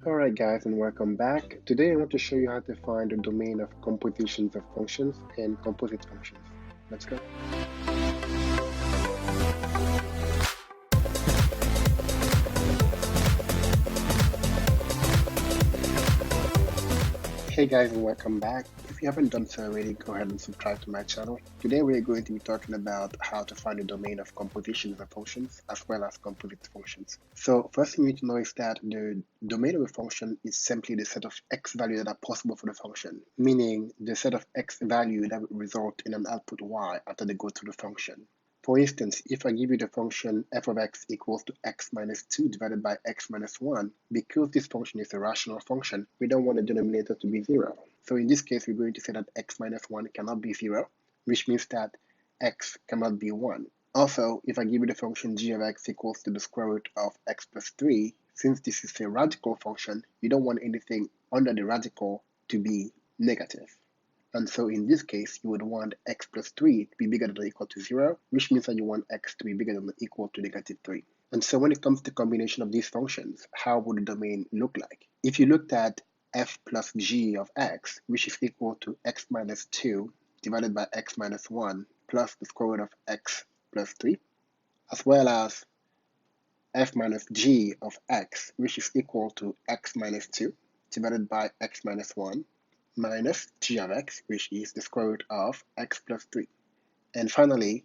Alright guys, and welcome back. Today I want to show you how to find the domain of compositions of functions and composite functions. Let's go. Hey guys, and welcome back. If you haven't done so already, go ahead and subscribe to my channel. Today we are going to be talking about how to find the domain of compositions of functions as well as composite functions. So first thing you need to know is that the domain of a function is simply the set of x values that are possible for the function, meaning the set of x value that will result in an output y after they go through the function. For instance, if I give you the function f of x equals to x minus 2 divided by x minus 1, because this function is a rational function, we don't want the denominator to be 0. So in this case, we're going to say that x minus 1 cannot be 0, which means that x cannot be 1. Also, if I give you the function g of x equals to the square root of x plus 3, since this is a radical function, you don't want anything under the radical to be negative. And so in this case, you would want x plus 3 to be bigger than or equal to 0, which means that you want x to be bigger than or equal to negative 3. And so when it comes to combination of these functions, how would the domain look like? If you looked at f plus g of x, which is equal to x minus 2 divided by x minus 1 plus the square root of x plus 3, as well as f minus g of x, which is equal to x minus 2 divided by x minus 1 minus g of x, which is the square root of x plus 3. And finally,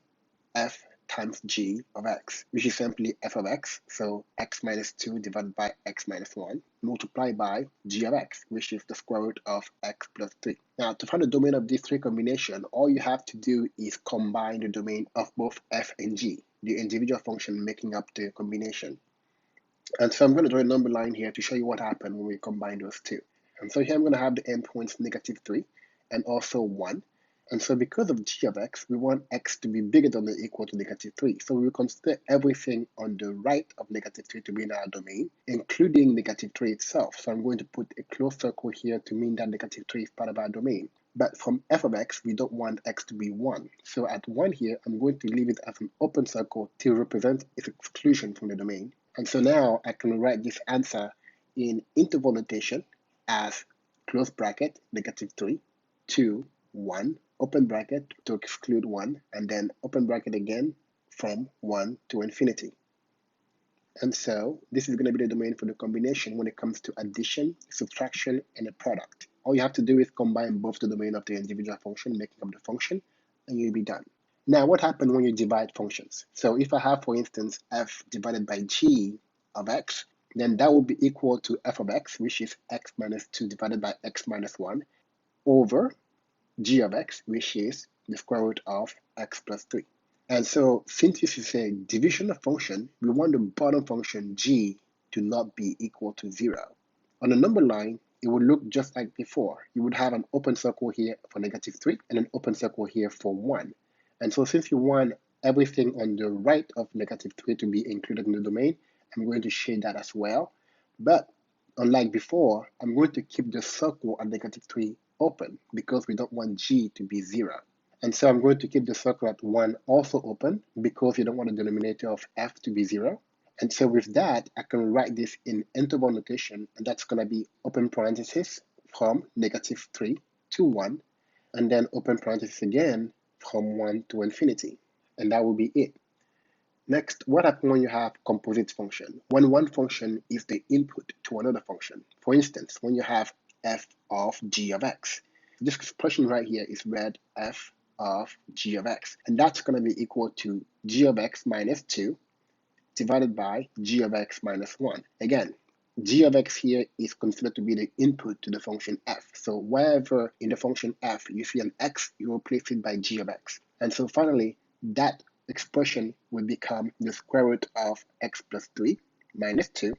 f times g of x, which is simply f of x, so x minus 2 divided by x minus 1, multiplied by g of x, which is the square root of x plus 3. Now, to find the domain of these three combinations, all you have to do is combine the domain of both f and g, the individual function making up the combination. And so I'm going to draw a number line here to show you what happened when we combine those two. And so here I'm going to have the endpoints negative 3 and also 1. And so because of g of x, we want x to be bigger than or equal to negative 3. So we will consider everything on the right of negative 3 to be in our domain, including negative 3 itself. So I'm going to put a closed circle here to mean that negative 3 is part of our domain. But from f of x, we don't want x to be 1. So at 1 here, I'm going to leave it as an open circle to represent its exclusion from the domain. And so now I can write this answer in interval notation as close bracket, negative 3, 2, 1, open bracket to exclude 1, and then open bracket again from 1 to infinity. And so this is going to be the domain for the combination when it comes to addition, subtraction, and a product. All you have to do is combine both the domain of the individual function, making up the function, and you'll be done. Now, what happens when you divide functions? So if I have, for instance, f divided by g of x, then that will be equal to f of x, which is x minus 2 divided by x minus 1, over g of x, which is the square root of x plus 3. And so since this is a division of function, we want the bottom function g to not be equal to 0. On the number line, it would look just like before. You would have an open circle here for negative 3 and an open circle here for 1. And so since you want everything on the right of negative 3 to be included in the domain, I'm going to shade that as well. But unlike before, I'm going to keep the circle at negative 3 open because we don't want g to be 0. And so I'm going to keep the circle at 1 also open because you don't want the denominator of f to be 0. And so with that, I can write this in interval notation, and that's going to be open parenthesis from negative 3 to 1, and then open parenthesis again from 1 to infinity. And that will be it. Next, what happens when you have composite function? When one function is the input to another function. For instance, when you have f of g of x. This expression right here is read f of g of x. And that's going to be equal to g of x minus 2 divided by g of x minus 1. Again, g of x here is considered to be the input to the function f. So wherever in the function f you see an x, you replace it by g of x. And so finally, that expression will become the square root of x plus 3 minus 2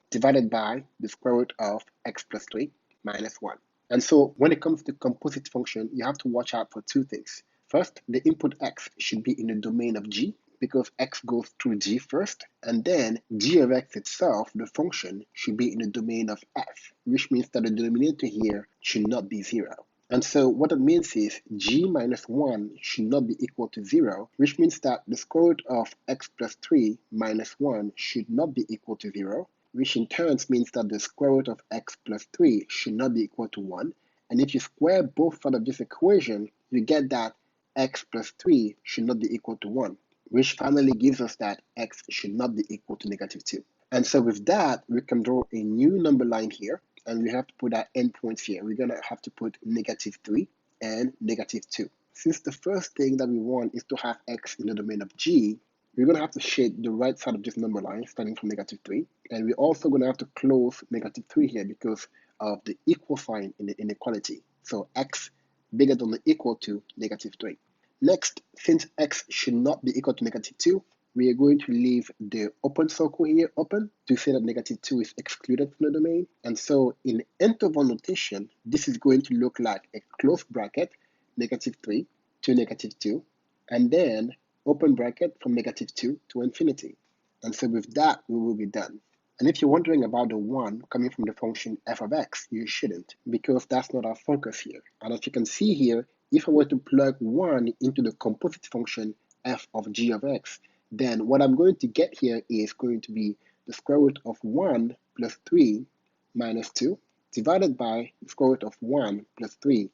divided by the square root of x plus 3 minus 1. And so when it comes to composite function, you have to watch out for two things. First, the input x should be in the domain of g because x goes through g first, and then g of x itself, the function, should be in the domain of f, which means that the denominator here should not be 0. And so what it means is g minus 1 should not be equal to 0, which means that the square root of x plus 3 minus 1 should not be equal to 0, which in turn means that the square root of x plus 3 should not be equal to 1. And if you square both sides of this equation, you get that x plus 3 should not be equal to 1, which finally gives us that x should not be equal to negative 2. And so with that, we can draw a new number line here, and we have to put our endpoints here. We're going to have to put negative 3 and negative 2. Since the first thing that we want is to have x in the domain of G, we're going to have to shade the right side of this number line starting from negative 3. And we're also going to have to close negative 3 here because of the equal sign in the inequality. So x bigger than or equal to negative 3. Next, since x should not be equal to negative 2, we are going to leave the open circle here open to say that negative 2 is excluded from the domain. And so in interval notation, this is going to look like a closed bracket, negative 3 to negative 2, and then open bracket from negative 2 to infinity. And so with that, we will be done. And if you're wondering about the 1 coming from the function f of x, you shouldn't, because that's not our focus here. And as you can see here, if I were to plug 1 into the composite function f of g of x, then what I'm going to get here is going to be the square root of 1 plus 3 minus 2 divided by the square root of 1 plus 3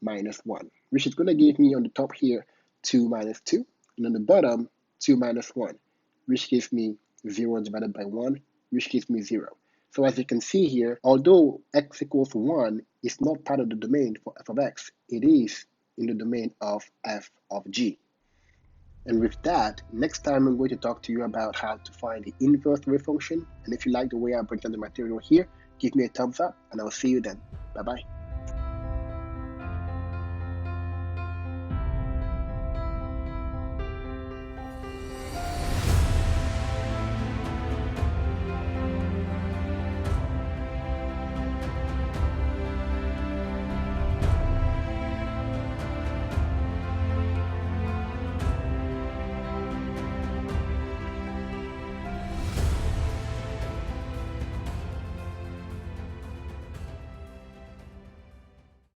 minus 1, which is going to give me on the top here 2 minus 2, and on the bottom 2 minus 1, which gives me 0 divided by 1, which gives me 0. So as you can see here, although x equals 1 is not part of the domain for f of x, it is in the domain of f of g. And with that, next time I'm going to talk to you about how to find the inverse wave function. And if you like the way I break down the material here, give me a thumbs up and I'll see you then. Bye-bye.